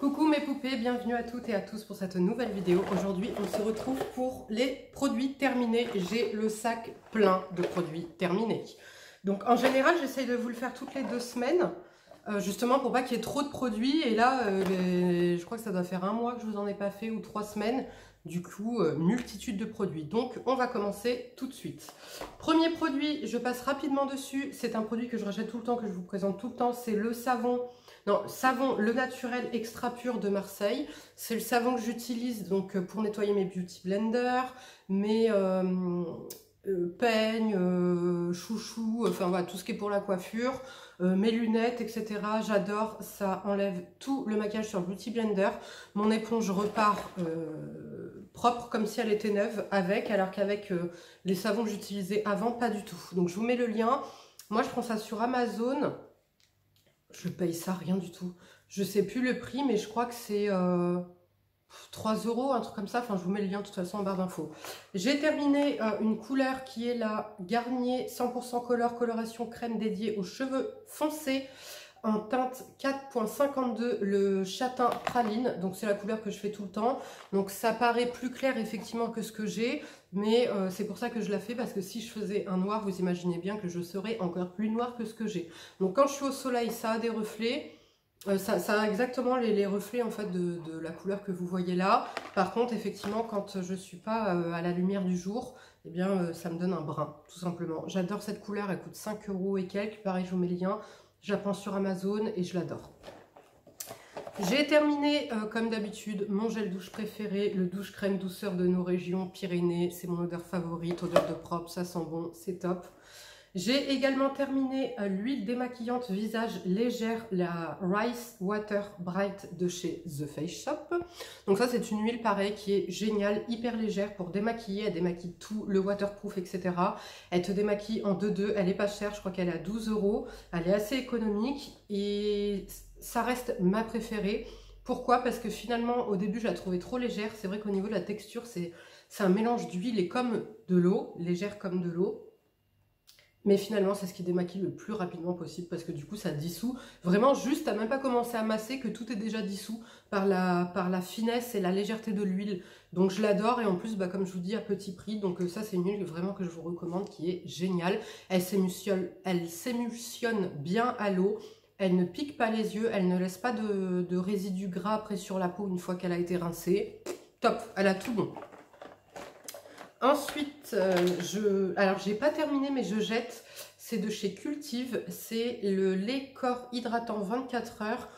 Coucou mes poupées, bienvenue à toutes et à tous pour cette nouvelle vidéo. Aujourd'hui, on se retrouve pour les produits terminés. J'ai le sac plein de produits terminés. Donc en général, j'essaye de vous le faire toutes les 2 semaines, justement pour pas qu'il y ait trop de produits. Et là, je crois que ça doit faire 1 mois que je vous en ai pas fait ou 3 semaines. Du coup, multitude de produits. Donc, on va commencer tout de suite. Premier produit, je passe rapidement dessus. C'est un produit que je rachète tout le temps, que je vous présente tout le temps. C'est le savon. Non, savon Le Naturel Extra Pur de Marseille. C'est le savon que j'utilise donc pour nettoyer mes beauty blenders, mes peignes, chouchous, enfin voilà, tout ce qui est pour la coiffure, mes lunettes, etc. J'adore, ça enlève tout le maquillage sur le beauty blender. Mon éponge repart propre comme si elle était neuve avec, alors qu'avec les savons que j'utilisais avant, pas du tout. Donc je vous mets le lien. Moi je prends ça sur Amazon. Je paye ça rien du tout. Je sais plus le prix, mais je crois que c'est 3 €, un truc comme ça. Enfin, je vous mets le lien de toute façon en barre d'infos. J'ai terminé une couleur qui est la Garnier 100% Color Coloration Crème dédiée aux cheveux foncés en teinte 4.52, le châtain praline. Donc c'est la couleur que je fais tout le temps. Donc ça paraît plus clair effectivement que ce que j'ai, mais c'est pour ça que je la fais, parce que si je faisais un noir, vous imaginez bien que je serais encore plus noir que ce que j'ai. Donc quand je suis au soleil, ça a des reflets. Ça a exactement les reflets en fait de la couleur que vous voyez là. Par contre, effectivement, quand je suis pas à la lumière du jour, eh bien ça me donne un brun, tout simplement. J'adore cette couleur, elle coûte 5 € et quelques. Pareil, je vous mets le lien. Je la prends sur Amazon et je l'adore. J'ai terminé, comme d'habitude, mon gel douche préféré, le douche crème douceur de nos régions Pyrénées. C'est mon odeur favorite, odeur de propre, ça sent bon, c'est top. J'ai également terminé l'huile démaquillante visage légère, la Rice Water Bright de chez The Face Shop. Donc ça, c'est une huile pareil qui est géniale, hyper légère pour démaquiller. Elle démaquille tout, le waterproof, etc. Elle te démaquille en 2-2. Elle est pas chère, je crois qu'elle est à 12 €. Elle est assez économique et ça reste ma préférée. Pourquoi? Parce que finalement, au début, je la trouvais trop légère. C'est vrai qu'au niveau de la texture, c'est un mélange d'huile et comme de l'eau, légère comme de l'eau. Mais finalement, c'est ce qui démaquille le plus rapidement possible, parce que du coup, ça dissout. Vraiment, juste, t'as même pas commencé à masser que tout est déjà dissous par la finesse et la légèreté de l'huile. Donc, je l'adore. Et en plus, bah, comme je vous dis, à petit prix. Donc, ça, c'est une huile vraiment que je vous recommande, qui est géniale. Elle s'émulsionne bien à l'eau. Elle ne pique pas les yeux. Elle ne laisse pas de résidus gras après sur la peau une fois qu'elle a été rincée. Top, elle a tout bon. Ensuite, alors j'ai pas terminé mais je jette, c'est de chez Cultive, c'est le lait corps hydratant 24 heures,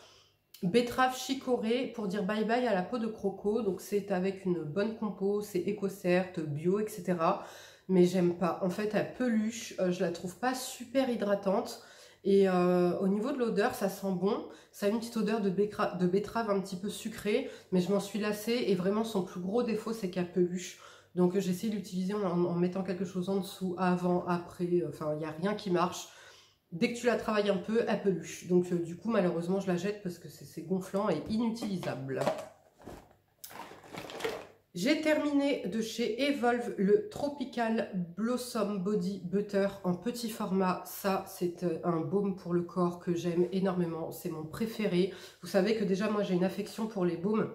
betterave chicorée pour dire bye bye à la peau de croco. Donc c'est avec une bonne compo, c'est éco-cert, bio, etc. Mais j'aime pas, en fait elle peluche, je la trouve pas super hydratante. Et au niveau de l'odeur, ça sent bon, ça a une petite odeur de betterave un petit peu sucrée, mais je m'en suis lassée et vraiment son plus gros défaut c'est qu'elle peluche. Donc j'essaie d'utiliser en mettant quelque chose en dessous, avant, après, enfin il n'y a rien qui marche. Dès que tu la travailles un peu, elle peluche. Donc du coup malheureusement je la jette parce que c'est gonflant et inutilisable. J'ai terminé de chez Evolve le Tropical Blossom Body Butter en petit format. Ça, c'est un baume pour le corps que j'aime énormément. C'est mon préféré. Vous savez que déjà, moi, j'ai une affection pour les baumes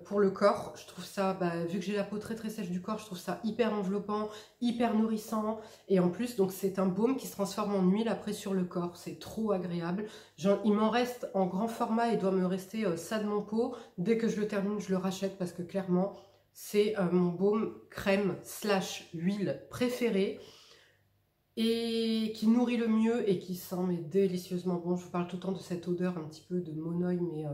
pour le corps. Je trouve ça, vu que j'ai la peau très très sèche du corps, je trouve ça hyper enveloppant, hyper nourrissant. Et en plus, donc c'est un baume qui se transforme en huile après sur le corps. C'est trop agréable. Genre, il m'en reste en grand format. Il doit me rester ça de mon pot. Dès que je le termine, je le rachète parce que clairement, c'est mon baume crème / huile préféré et qui nourrit le mieux et qui sent mais délicieusement bon. Je vous parle tout le temps de cette odeur un petit peu de monoï, mais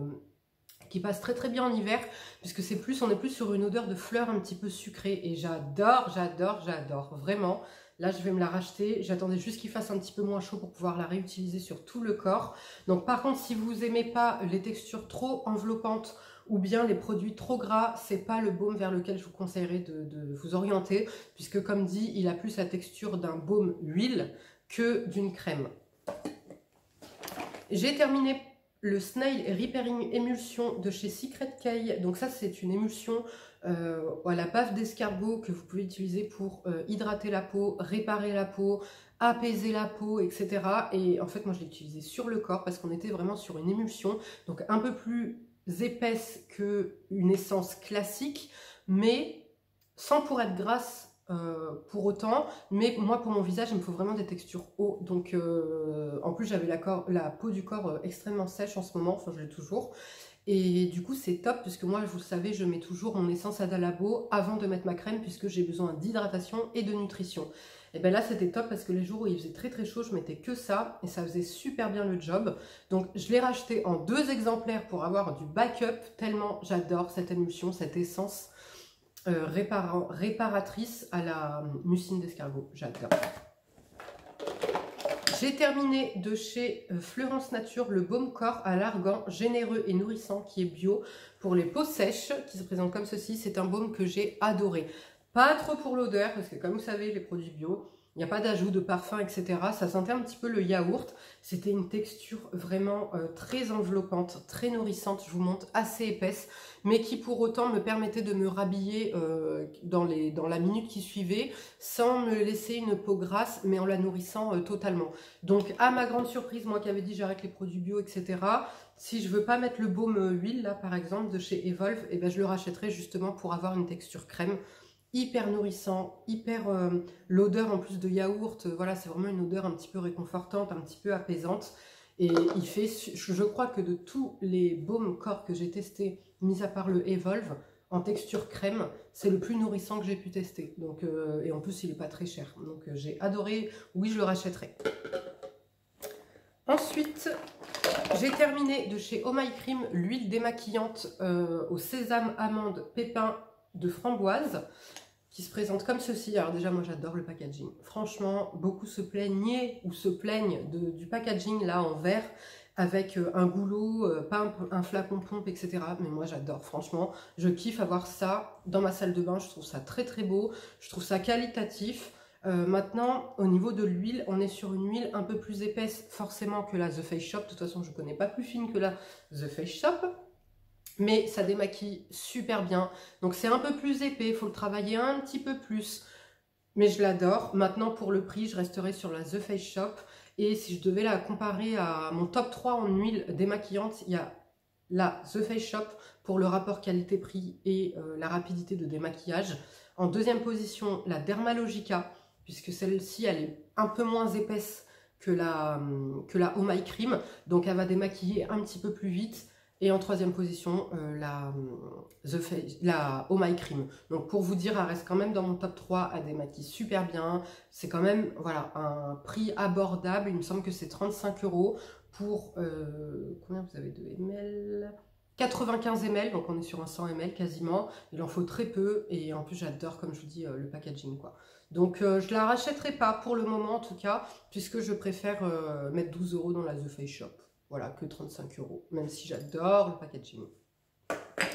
qui passe très très bien en hiver, puisque on est plus sur une odeur de fleurs un petit peu sucrée, et j'adore, j'adore, j'adore, vraiment. Là, je vais me la racheter. J'attendais juste qu'il fasse un petit peu moins chaud pour pouvoir la réutiliser sur tout le corps. Donc par contre, si vous n'aimez pas les textures trop enveloppantes ou bien les produits trop gras, c'est pas le baume vers lequel je vous conseillerais de vous orienter, puisque comme dit, il a plus la texture d'un baume huile que d'une crème. J'ai terminé le Snail Repairing Émulsion de chez Secret K. Donc ça, c'est une émulsion à la bave d'escargot que vous pouvez utiliser pour hydrater la peau, réparer la peau, apaiser la peau, etc. Et en fait, moi, je l'ai utilisé sur le corps parce qu'on était vraiment sur une émulsion, donc un peu plus épaisse qu'une essence classique, mais sans pour être grasse pour autant. Mais moi, pour mon visage, il me faut vraiment des textures hautes. Donc, en plus, j'avais la peau du corps extrêmement sèche en ce moment, enfin, je l'ai toujours. Et du coup, c'est top, puisque moi, vous le savez, je mets toujours mon essence Ada Labo avant de mettre ma crème, puisque j'ai besoin d'hydratation et de nutrition. Et bien là, c'était top, parce que les jours où il faisait très très chaud, je mettais que ça, et ça faisait super bien le job. Donc, je l'ai racheté en 2 exemplaires pour avoir du backup, tellement j'adore cette émulsion, cette essence réparatrice à la mucine d'escargot. J'adore. J'ai terminé de chez Fleurance Nature le baume corps à l'argan généreux et nourrissant qui est bio pour les peaux sèches, qui se présente comme ceci. C'est un baume que j'ai adoré. Pas trop pour l'odeur, parce que comme vous savez, les produits bio, il n'y a pas d'ajout de parfum, etc. Ça sentait un petit peu le yaourt. C'était une texture vraiment très enveloppante, très nourrissante, je vous montre, assez épaisse, mais qui pour autant me permettait de me rhabiller dans la minute qui suivait, sans me laisser une peau grasse, mais en la nourrissant totalement. Donc à ma grande surprise, moi qui avais dit j'arrête les produits bio, etc., si je veux pas mettre le baume huile, là par exemple, de chez Evolve, eh ben, je le rachèterai justement pour avoir une texture crème. Hyper nourrissant, hyper l'odeur en plus de yaourt, voilà, c'est vraiment une odeur un petit peu réconfortante, un petit peu apaisante. Et il fait, je crois que de tous les baumes corps que j'ai testés, mis à part le Evolve, en texture crème, c'est le plus nourrissant que j'ai pu tester. Donc, et en plus, il n'est pas très cher. Donc j'ai adoré, oui, je le rachèterai. Ensuite, j'ai terminé de chez Oh My Cream l'huile démaquillante au sésame, amande, pépins de framboise, qui se présente comme ceci. Alors déjà, moi j'adore le packaging. Franchement, beaucoup se plaignaient ou se plaignent du packaging là en verre avec un goulot, pas un flacon pompe, etc. Mais moi j'adore, franchement. Je kiffe avoir ça dans ma salle de bain. Je trouve ça très très beau. Je trouve ça qualitatif. Maintenant, au niveau de l'huile, on est sur une huile un peu plus épaisse forcément que la The Face Shop. De toute façon, je ne connais pas plus fine que la The Face Shop. Mais ça démaquille super bien. Donc c'est un peu plus épais, il faut le travailler un petit peu plus. Mais je l'adore. Maintenant pour le prix, je resterai sur la The Face Shop. Et si je devais la comparer à mon top 3 en huile démaquillante, il y a la The Face Shop pour le rapport qualité-prix et la rapidité de démaquillage. En deuxième position, la Dermalogica, puisque celle-ci elle est un peu moins épaisse que la Oh My Cream. Donc elle va démaquiller un petit peu plus vite. Et en troisième position, la Oh My Cream. Donc pour vous dire, elle reste quand même dans mon top 3, elle démaquille super bien. C'est quand même voilà, un prix abordable, il me semble que c'est 35 € pour, combien vous avez de ml 95 ml, donc on est sur un 100 ml quasiment. Il en faut très peu et en plus j'adore, comme je vous dis, le packaging quoi. Donc je la rachèterai pas pour le moment en tout cas, puisque je préfère mettre 12 € dans la The Face Shop. Voilà, que 35 €, même si j'adore le packaging.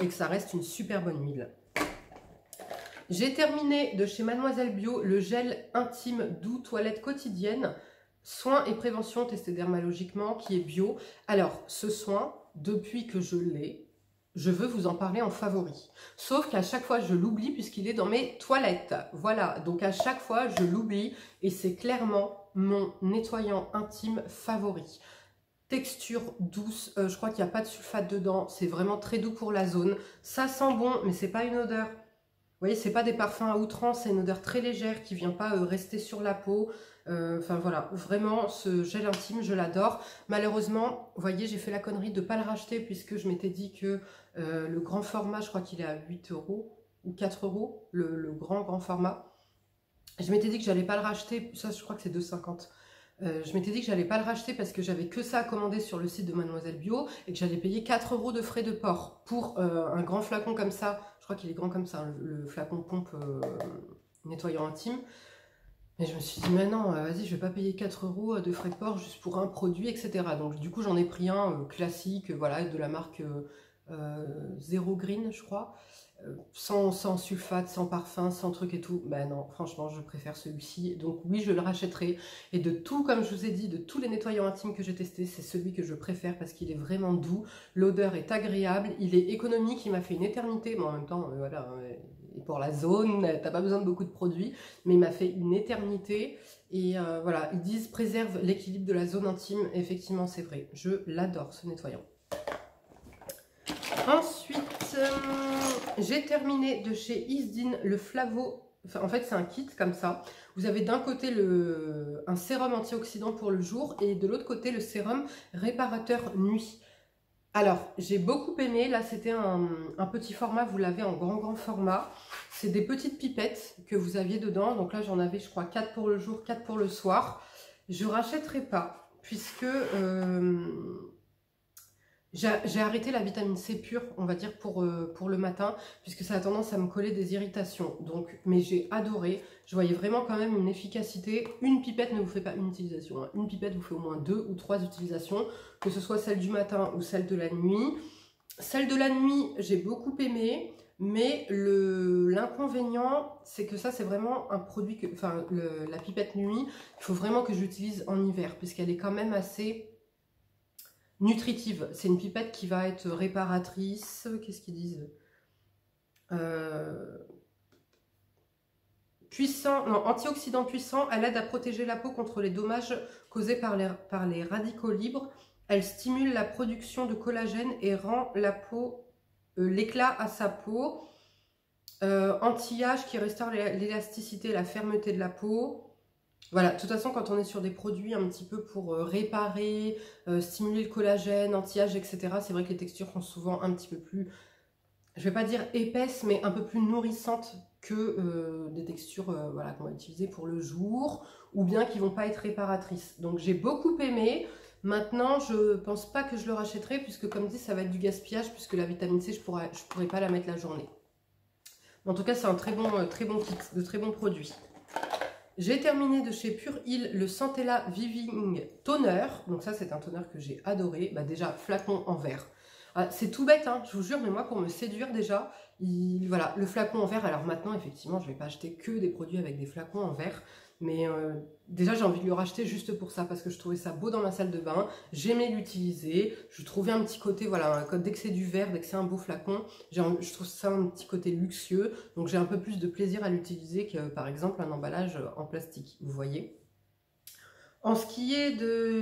Et que ça reste une super bonne huile. J'ai terminé de chez Mademoiselle Bio le gel intime doux toilette quotidienne, soins et prévention testé dermalogiquement, qui est bio. Alors, ce soin, depuis que je l'ai, je veux vous en parler en favori. Sauf qu'à chaque fois, je l'oublie puisqu'il est dans mes toilettes. Voilà, donc à chaque fois, je l'oublie et c'est clairement mon nettoyant intime favori. Texture douce, je crois qu'il n'y a pas de sulfate dedans, c'est vraiment très doux pour la zone. Ça sent bon, mais c'est pas une odeur. Vous voyez, c'est pas des parfums à outrance, c'est une odeur très légère qui vient pas rester sur la peau. Enfin voilà, vraiment ce gel intime, je l'adore. Malheureusement, vous voyez, j'ai fait la connerie de ne pas le racheter puisque je m'étais dit que le grand format, je crois qu'il est à 8 € ou 4 €, le grand format. Je m'étais dit que j'allais pas le racheter, ça je crois que c'est 2,50 €. Je m'étais dit que j'allais pas le racheter parce que j'avais que ça à commander sur le site de Mademoiselle Bio et que j'allais payer 4 € de frais de port pour un grand flacon comme ça. Je crois qu'il est grand comme ça, le flacon pompe nettoyant intime. Et je me suis dit, mais non, vas-y, je vais pas payer 4 € de frais de port juste pour un produit, etc. Donc du coup, j'en ai pris un classique, voilà, de la marque Zero Green, je crois. Sans sulfate, sans parfum, sans truc et tout. Ben non, franchement, je préfère celui-ci. Donc oui, je le rachèterai. Et de tout, comme je vous ai dit, de tous les nettoyants intimes que j'ai testés, c'est celui que je préfère parce qu'il est vraiment doux. L'odeur est agréable. Il est économique. Il m'a fait une éternité. Mais en même temps, voilà. Et pour la zone, t'as pas besoin de beaucoup de produits. Mais il m'a fait une éternité. Et voilà, ils disent préserve l'équilibre de la zone intime. Et effectivement, c'est vrai. Je l'adore, ce nettoyant. Ensuite, j'ai terminé de chez Isdin le Flavo. Enfin, en fait, c'est un kit comme ça. Vous avez d'un côté un sérum antioxydant pour le jour et de l'autre côté le sérum réparateur nuit. Alors, j'ai beaucoup aimé. Là, c'était un petit format. Vous l'avez en grand format. C'est des petites pipettes que vous aviez dedans. Donc là, j'en avais, je crois, 4 pour le jour, 4 pour le soir. Je ne rachèterai pas puisque... j'ai arrêté la vitamine C pure, on va dire, pour le matin, puisque ça a tendance à me coller des irritations. Donc, mais j'ai adoré. Je voyais vraiment quand même une efficacité. Une pipette ne vous fait pas une utilisation, hein. Une pipette vous fait au moins 2 ou 3 utilisations, que ce soit celle du matin ou celle de la nuit. Celle de la nuit, j'ai beaucoup aimé, mais l'inconvénient, c'est que ça, c'est vraiment un produit que... Enfin, la pipette nuit, il faut vraiment que j'utilise en hiver, puisqu'elle est quand même assez... nutritive. C'est une pipette qui va être réparatrice. Qu'est-ce qu'ils disent? Puissant, non, antioxydant puissant. Elle aide à protéger la peau contre les dommages causés par les radicaux libres. Elle stimule la production de collagène et rend la peau l'éclat à sa peau. Anti-âge qui restaure l'élasticité et la fermeté de la peau. Voilà, de toute façon, quand on est sur des produits un petit peu pour réparer, stimuler le collagène, anti-âge, etc., c'est vrai que les textures sont souvent un petit peu plus, je vais pas dire épaisses, mais un peu plus nourrissantes que des textures voilà, qu'on va utiliser pour le jour, ou bien qui vont pas être réparatrices. Donc j'ai beaucoup aimé. Maintenant, je pense pas que je le rachèterai, puisque comme dit, ça va être du gaspillage, puisque la vitamine C, je pourrais pas la mettre la journée. En tout cas, c'est un très bon kit, de très bons produits. J'ai terminé de chez Pure Heal le Centella Viving Toner. Donc ça, c'est un toner que j'ai adoré. Bah déjà, flacon en verre. Ah, c'est tout bête, hein, je vous jure, mais moi, pour me séduire déjà, voilà, le flacon en verre. Alors maintenant, effectivement, je ne vais pas acheter que des produits avec des flacons en verre. Mais déjà, j'ai envie de le racheter juste pour ça, parce que je trouvais ça beau dans ma salle de bain. J'aimais l'utiliser. Je trouvais un petit côté, voilà, dès que c'est du verre, dès que c'est un beau flacon, je trouve ça un petit côté luxueux. Donc, j'ai un peu plus de plaisir à l'utiliser que, par exemple, un emballage en plastique, vous voyez. En ce qui est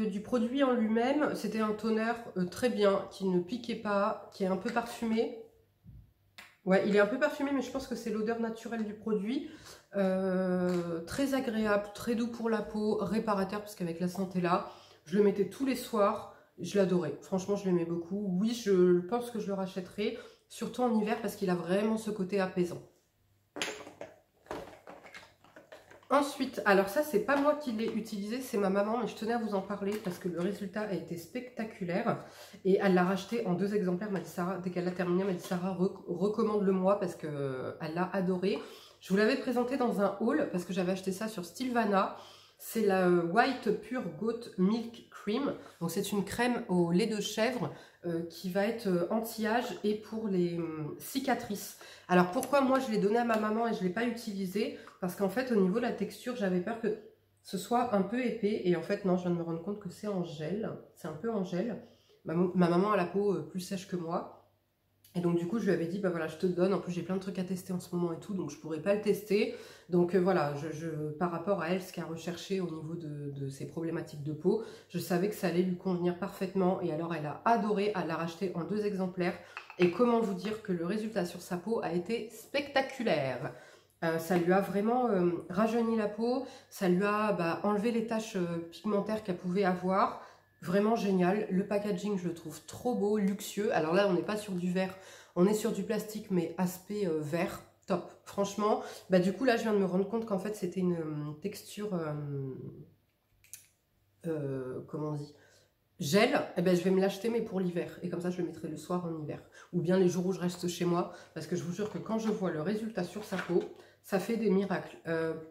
du produit en lui-même, c'était un toner très bien, qui ne piquait pas, qui est un peu parfumé. Ouais, il est un peu parfumé, mais je pense que c'est l'odeur naturelle du produit. Très agréable, très doux pour la peau, réparateur, parce qu'avec la Centella, je le mettais tous les soirs, je l'adorais. Franchement, je l'aimais beaucoup. Oui, je pense que je le rachèterai, surtout en hiver, parce qu'il a vraiment ce côté apaisant. Ensuite, alors ça, c'est pas moi qui l'ai utilisé, c'est ma maman, mais je tenais à vous en parler parce que le résultat a été spectaculaire. Et elle l'a racheté en 2 exemplaires, m'a dit Sarah, dès qu'elle l'a terminé, elle m'a dit Sarah, recommande-le-moi parce qu'elle l'a adoré. Je vous l'avais présenté dans un haul parce que j'avais acheté ça sur Stilvana. C'est la White Pure Goat Milk Cream. Donc c'est une crème au lait de chèvre qui va être anti-âge et pour les cicatrices. Alors pourquoi moi je l'ai donné à ma maman et je ne l'ai pas utilisé? Parce qu'en fait au niveau de la texture j'avais peur que ce soit un peu épais. Et en fait non, je viens de me rendre compte que c'est en gel. C'est un peu en gel. Ma maman a la peau plus sèche que moi. Et donc du coup je lui avais dit bah voilà je te le donne, en plus j'ai plein de trucs à tester en ce moment et tout, donc je pourrais pas le tester. Donc voilà, par rapport à elle, ce qu'elle recherchait au niveau de ses problématiques de peau, je savais que ça allait lui convenir parfaitement. Et alors elle a adoré, elle l'a racheté en 2 exemplaires. Et comment vous dire que le résultat sur sa peau a été spectaculaire. Ça lui a vraiment rajeuni la peau, ça lui a enlevé les taches pigmentaires qu'elle pouvait avoir. Vraiment génial, le packaging je le trouve trop beau, luxueux. Alors là on n'est pas sur du verre, on est sur du plastique mais aspect vert, top. Franchement, du coup là je viens de me rendre compte qu'en fait c'était une texture, comment on dit, gel. Et je vais me l'acheter mais pour l'hiver. Et comme ça je le mettrai le soir en hiver. Ou bien les jours où je reste chez moi, parce que je vous jure que quand je vois le résultat sur sa peau, ça fait des miracles.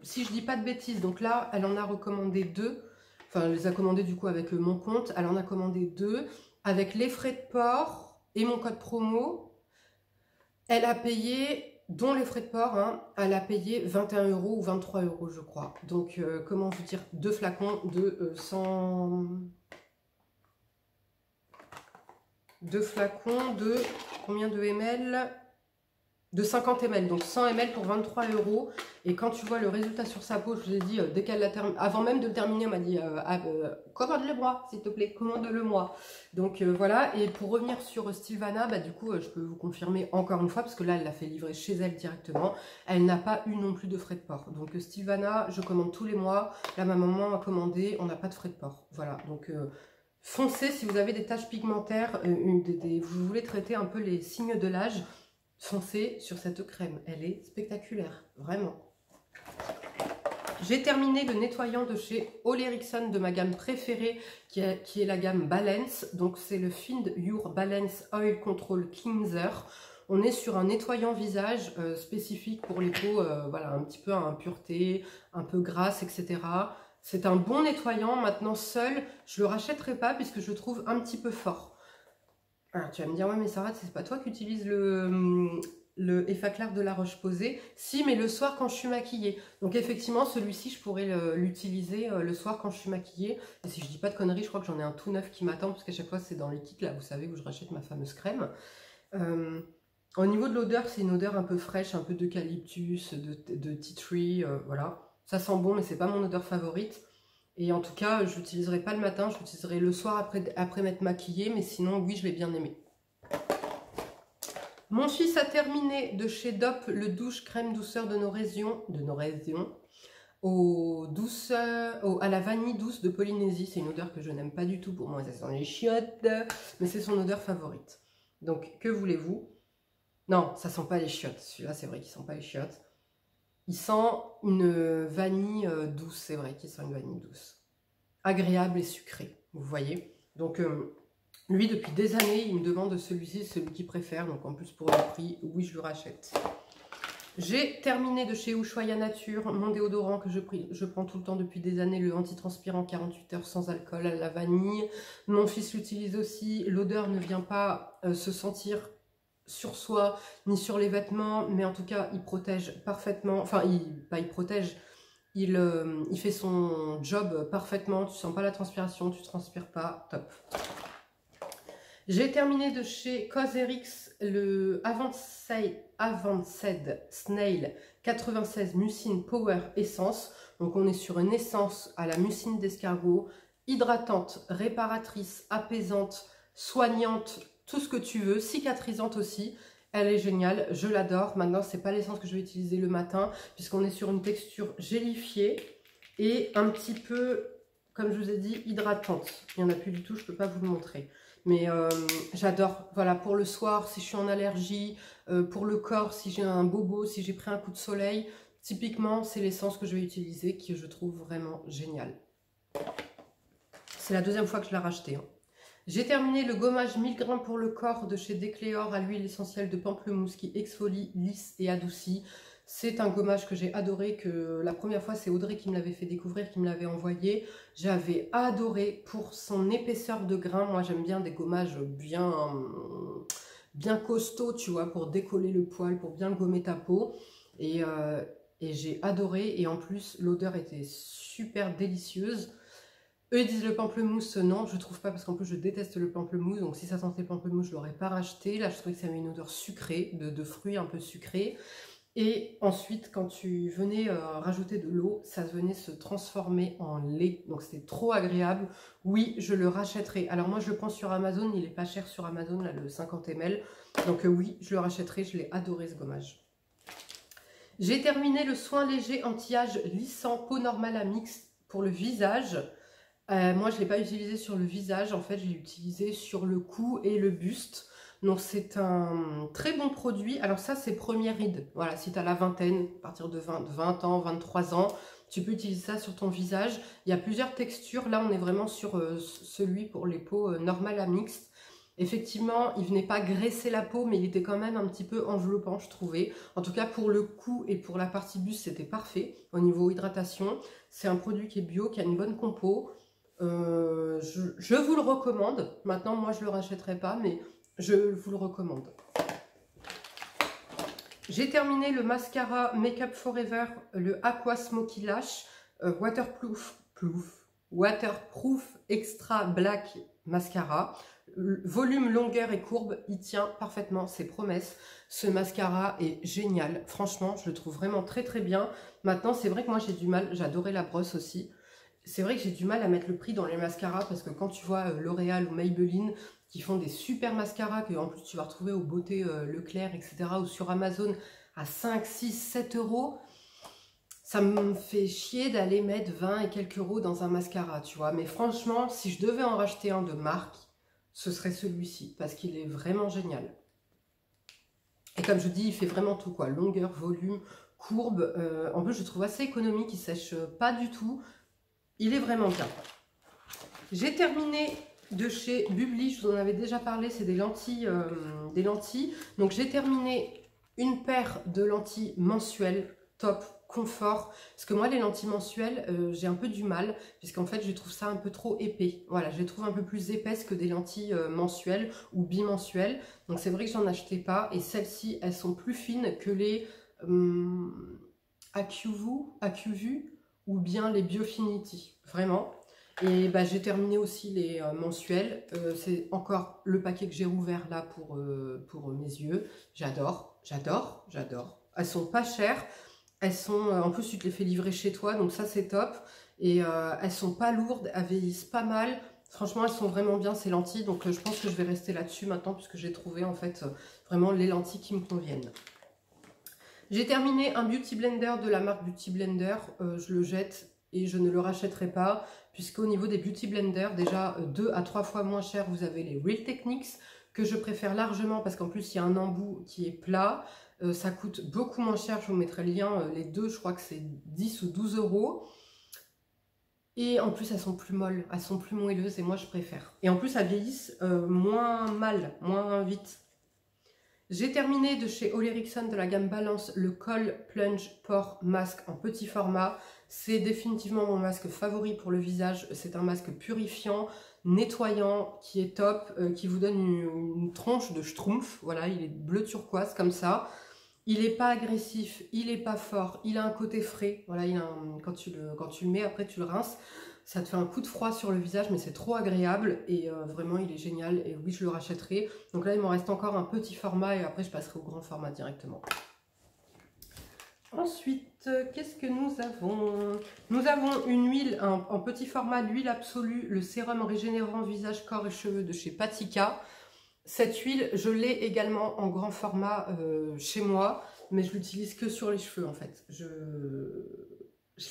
Si je dis pas de bêtises, donc là elle en a recommandé 2. Enfin, elle les a commandés du coup avec mon compte. Elle en a commandé 2. Avec les frais de port et mon code promo, elle a payé, dont les frais de port, hein, elle a payé 21 € ou 23 € je crois. Donc, comment vous dire, 2 flacons de 100... 2 flacons de combien de ml? de 50 ml, donc 100 ml pour 23 €. Et quand tu vois le résultat sur sa peau, je vous ai dit, dès qu'elle l'a terminé, avant même de le terminer, on m'a dit commande-le-moi, s'il te plaît, commande-le-moi. Donc voilà, et pour revenir sur Stilvana, bah, du coup, je peux vous confirmer encore une fois, parce que là, elle l'a fait livrer chez elle directement, elle n'a pas eu non plus de frais de port. Donc Stilvana, je commande tous les mois, là, ma maman a commandé, on n'a pas de frais de port. Voilà, donc foncez si vous avez des taches pigmentaires, vous voulez traiter un peu les signes de l'âge, foncez sur cette crème, elle est spectaculaire, vraiment. J'ai terminé le nettoyant de chez Ole Henriksen de ma gamme préférée qui est la gamme Balance. Donc c'est le Find Your Balance Oil Control Cleanser. On est sur un nettoyant visage spécifique pour les peaux, voilà, un petit peu à impureté, un peu grasse, etc. C'est un bon nettoyant. Maintenant seul, je le rachèterai pas puisque je le trouve un petit peu fort. Alors, tu vas me dire, ouais, mais Sarah, c'est pas toi qui utilises le Effaclar de la Roche-Posay. Si, mais le soir quand je suis maquillée. Donc, effectivement, celui-ci, je pourrais l'utiliser le soir quand je suis maquillée. Et si je dis pas de conneries, je crois que j'en ai un tout neuf qui m'attend, parce qu'à chaque fois, c'est dans les kits, là, vous savez, où je rachète ma fameuse crème. Au niveau de l'odeur, c'est une odeur un peu fraîche, un peu d'eucalyptus, de tea tree, voilà. Ça sent bon, mais c'est pas mon odeur favorite. Et en tout cas, je l'utiliserai pas le matin, je l'utiliserai le soir après m'être maquillée, mais sinon, oui, je l'ai bien aimé. Mon fils a terminé de chez Dop le douche crème douceur de nos régions, à la vanille douce de Polynésie. C'est une odeur que je n'aime pas du tout, pour moi ça sent les chiottes, mais c'est son odeur favorite. Donc, que voulez-vous? Non, ça sent pas les chiottes, celui-là c'est vrai qu'il sent pas les chiottes. Il sent une vanille douce, c'est vrai qu'il sent une vanille douce. Agréable et sucré, vous voyez. Donc, lui, depuis des années, il me demande celui-ci, celui qu'il préfère. Donc, en plus, pour le prix, oui, je le rachète. J'ai terminé de chez Ushuaïa Nature mon déodorant que je prends tout le temps depuis des années, le antitranspirant 48 heures sans alcool à la vanille. Mon fils l'utilise aussi. L'odeur ne vient pas se sentir sur soi ni sur les vêtements, mais en tout cas il protège parfaitement, enfin il protège, il fait son job parfaitement, tu sens pas la transpiration, tu transpires pas, top. J'ai terminé de chez Cosrx le Avanced Snail 96 Mucine Power Essence. Donc on est sur une essence à la mucine d'escargot, hydratante, réparatrice, apaisante, soignante, tout ce que tu veux, cicatrisante aussi. Elle est géniale, je l'adore. Maintenant, c'est pas l'essence que je vais utiliser le matin, puisqu'on est sur une texture gélifiée et un petit peu, comme je vous ai dit, hydratante. Il n'y en a plus du tout, je peux pas vous le montrer. Mais j'adore, voilà, pour le soir, si je suis en allergie, pour le corps, si j'ai un bobo, si j'ai pris un coup de soleil, typiquement, c'est l'essence que je vais utiliser, que je trouve vraiment géniale. C'est la deuxième fois que je l'ai racheté, hein. J'ai terminé le gommage 1000 g pour le corps de chez Decléor à l'huile essentielle de pamplemousse qui exfolie, lisse et adoucit. C'est un gommage que j'ai adoré, que la première fois c'est Audrey qui me l'avait fait découvrir, qui me l'avait envoyé. J'avais adoré pour son épaisseur de grain. Moi j'aime bien des gommages bien costauds, tu vois, pour décoller le poil, pour bien gommer ta peau. Et j'ai adoré, et en plus l'odeur était super délicieuse. Eux ils disent le pamplemousse, non, je trouve pas, parce qu'en plus je déteste le pamplemousse, donc si ça sentait le pamplemousse, je l'aurais pas racheté. Là je trouvais que ça avait une odeur sucrée, de fruits un peu sucrés. Et ensuite, quand tu venais rajouter de l'eau, ça venait se transformer en lait. Donc c'était trop agréable. Oui, je le rachèterai. Alors moi je le prends sur Amazon, il est pas cher sur Amazon, là le 50 ml. Donc oui, je le rachèterai, je l'ai adoré ce gommage. J'ai terminé le soin léger anti-âge lissant peau normale à mix pour le visage. Moi, je ne l'ai pas utilisé sur le visage. En fait, je l'ai utilisé sur le cou et le buste. Donc, c'est un très bon produit. Alors ça, c'est première ride. Voilà, si tu as la vingtaine, à partir de 20 ans, 23 ans, tu peux utiliser ça sur ton visage. Il y a plusieurs textures. Là, on est vraiment sur celui pour les peaux normales à mixte. Effectivement, il ne venait pas graisser la peau, mais il était quand même un petit peu enveloppant, je trouvais. En tout cas, pour le cou et pour la partie buste, c'était parfait au niveau hydratation. C'est un produit qui est bio, qui a une bonne compo. Je vous le recommande. Maintenant, moi, je ne le rachèterai pas, mais je vous le recommande. J'ai terminé le mascara Make Up Forever, le Aqua Smoky Lash Waterproof Extra Black Mascara. volume, longueur et courbe, il tient parfaitement ses promesses. Ce mascara est génial. Franchement, je le trouve vraiment très très bien. Maintenant, c'est vrai que moi j'ai du mal, j'adorais la brosse aussi. C'est vrai que j'ai du mal à mettre le prix dans les mascaras parce que quand tu vois L'Oréal ou Maybelline qui font des super mascaras que en plus tu vas retrouver au Beauté Leclerc, etc. ou sur Amazon à 5, 6, 7 euros, ça me fait chier d'aller mettre 20 et quelques euros dans un mascara, tu vois. Mais franchement, si je devais en racheter un de marque, ce serait celui-ci parce qu'il est vraiment génial. Et comme je dis, il fait vraiment tout, quoi. Longueur, volume, courbe. En plus, je trouve assez économique, il sèche pas du tout. Il est vraiment bien. J'ai terminé de chez Bubli, je vous en avais déjà parlé, c'est des lentilles. Donc j'ai terminé une paire de lentilles mensuelles, top, confort. Parce que moi, les lentilles mensuelles, j'ai un peu du mal, puisqu'en fait, je trouve ça un peu trop épais. Voilà, je les trouve un peu plus épaisses que des lentilles mensuelles ou bimensuelles. Donc c'est vrai que j'en achetais pas. Et celles-ci, elles sont plus fines que les AcuVu ou bien les Biofinity, vraiment. Et bah, j'ai terminé aussi les mensuels. C'est encore le paquet que j'ai ouvert là pour mes yeux. J'adore, j'adore, j'adore. Elles sont pas chères. Elles sont, en plus tu te les fais livrer chez toi, donc ça c'est top. Et elles sont pas lourdes, elles vieillissent pas mal. Franchement, elles sont vraiment bien ces lentilles. Donc je pense que je vais rester là-dessus maintenant puisque j'ai trouvé en fait vraiment les lentilles qui me conviennent. J'ai terminé un Beauty Blender de la marque Beauty Blender. Je le jette et je ne le rachèterai pas. Puisqu'au niveau des Beauty Blender, déjà 2 à 3 fois moins cher, vous avez les Real Techniques. Que je préfère largement parce qu'en plus il y a un embout qui est plat. Ça coûte beaucoup moins cher. Je vous mettrai le lien. Les deux, je crois que c'est 10 ou 12 euros. Et en plus, elles sont plus molles. Elles sont plus moelleuses et moi je préfère. Et en plus, elles vieillissent moins mal, moins vite. J'ai terminé de chez Ole Henriksen de la gamme Balance le Kohl Plunge Pore Masque en petit format. C'est définitivement mon masque favori pour le visage. C'est un masque purifiant, nettoyant, qui est top, qui vous donne une tronche de schtroumpf. Voilà, il est bleu turquoise comme ça. Il n'est pas agressif, il n'est pas fort, il a un côté frais. Voilà, quand tu le mets, après tu le rinces. Ça te fait un coup de froid sur le visage, mais c'est trop agréable et vraiment il est génial. Et oui, je le rachèterai. Donc là, il m'en reste encore un petit format et après je passerai au grand format directement. Ensuite, qu'est-ce que nous avons? Nous avons une huile en petit format, l'huile absolue, le sérum régénérant visage, corps et cheveux de chez Patika. Cette huile, je l'ai également en grand format chez moi, mais je l'utilise que sur les cheveux en fait. Je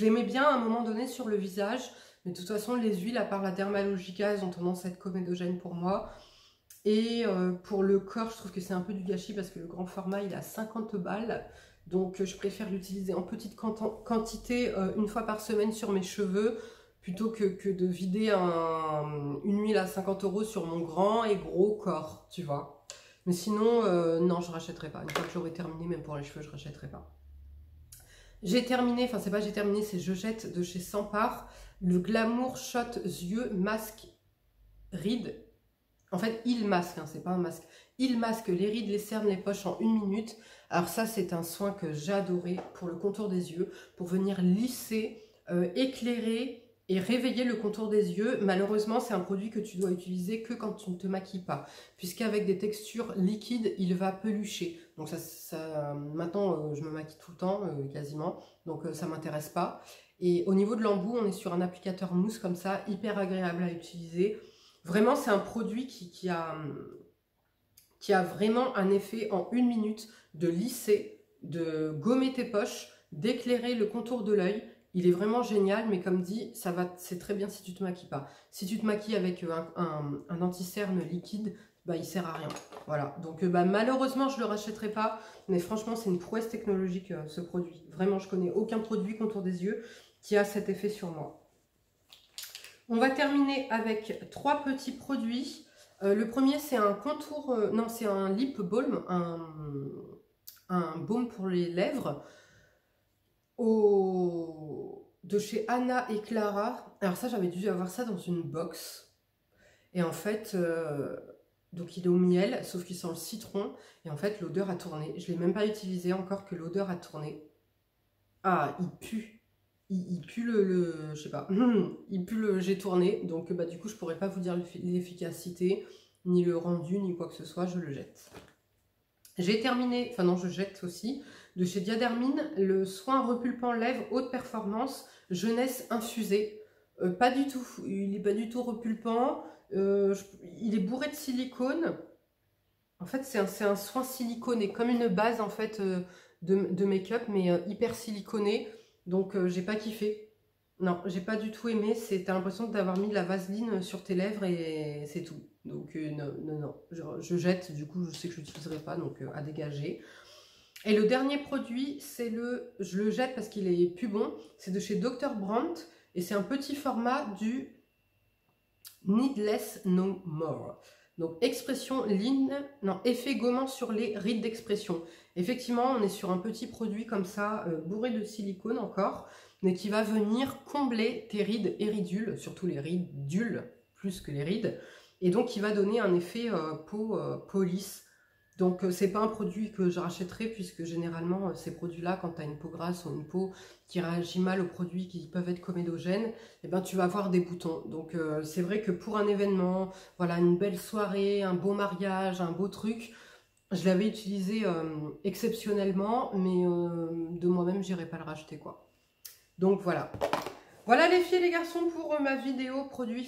l'aimais bien à un moment donné sur le visage. Mais de toute façon, les huiles, à part la Dermalogica, elles ont tendance à être comédogènes pour moi. Et pour le corps, je trouve que c'est un peu du gâchis parce que le grand format, il a 50 balles. Donc, je préfère l'utiliser en petite quantité une fois par semaine sur mes cheveux plutôt que de vider une huile à 50 euros sur mon grand et gros corps, tu vois. Mais sinon, non, je ne rachèterai pas. Une fois que j'aurai terminé, même pour les cheveux, je ne rachèterai pas. J'ai terminé, enfin c'est pas j'ai terminé, c'est je jette de chez Sampar le Glamour Shot Yeux Masque Rides. En fait, il masque, hein, c'est pas un masque. Il masque les rides, les cernes, les poches en 1 minute. Alors ça, c'est un soin que j'adorais pour le contour des yeux, pour venir lisser, éclairer et réveiller le contour des yeux. Malheureusement, c'est un produit que tu dois utiliser que quand tu ne te maquilles pas, puisqu'avec des textures liquides, il va pelucher. Donc maintenant, je me maquille tout le temps, quasiment, donc ça m'intéresse pas. Et au niveau de l'embout, on est sur un applicateur mousse comme ça, hyper agréable à utiliser. Vraiment, c'est un produit qui a vraiment un effet en 1 minute de lisser, de gommer tes poches, d'éclairer le contour de l'œil. Il est vraiment génial, mais comme dit, c'est très bien si tu te maquilles pas. Si tu te maquilles avec un anti-cerne liquide, bah, il sert à rien. Voilà, donc malheureusement, je ne le rachèterai pas, mais franchement, c'est une prouesse technologique ce produit. Vraiment, je connais aucun produit contour des yeux qui a cet effet sur moi. On va terminer avec 3 petits produits. Le premier, c'est un contour, non, c'est un lip balm, un baume pour les lèvres de chez Anna et Clara. Alors ça, j'avais dû avoir ça dans une box. Et en fait, donc il est au miel, sauf qu'il sent le citron. Et en fait, l'odeur a tourné. Je ne l'ai même pas utilisé encore que l'odeur a tourné. Ah, il pue. Il pue je sais pas, il pue le j'ai tourné, donc du coup je pourrais pas vous dire l'efficacité. ni le rendu, ni quoi que ce soit, je le jette. J'ai terminé, enfin non, je jette aussi, de chez Diadermine, le soin repulpant lèvres haute performance, jeunesse infusée. Pas du tout, il n'est pas du tout repulpant, il est bourré de silicone. En fait, c'est un soin siliconé, comme une base en fait de make-up, mais hyper siliconé. Donc, j'ai pas kiffé. Non, j'ai pas du tout aimé. T'as l'impression d'avoir mis de la vaseline sur tes lèvres et c'est tout. Donc, non, non, non. Je jette, du coup, je sais que je l'utiliserai pas, donc à dégager. Et le dernier produit, c'est je le jette parce qu'il est plus bon. C'est de chez Dr. Brandt et c'est un petit format du Needless No More. Donc, expression ligne, non, effet gommant sur les rides d'expression. Effectivement, on est sur un petit produit comme ça, bourré de silicone encore, mais qui va venir combler tes rides et ridules, surtout les ridules, plus que les rides, et donc qui va donner un effet peau lisse. Donc, c'est pas un produit que je rachèterai, puisque généralement, ces produits-là, quand tu as une peau grasse ou une peau qui réagit mal aux produits qui peuvent être comédogènes, eh ben, tu vas avoir des boutons. Donc, c'est vrai que pour un événement, voilà, une belle soirée, un beau mariage, un beau truc, je l'avais utilisé exceptionnellement, mais de moi-même, j'irai pas le racheter, quoi. Donc, voilà. Voilà les filles et les garçons pour ma vidéo produits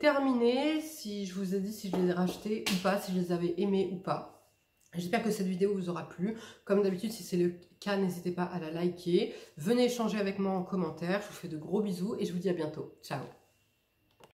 terminés. Si je vous ai dit si je les ai rachetés ou pas, si je les avais aimés ou pas. J'espère que cette vidéo vous aura plu. Comme d'habitude, si c'est le cas, n'hésitez pas à la liker. Venez échanger avec moi en commentaire. Je vous fais de gros bisous et je vous dis à bientôt. Ciao!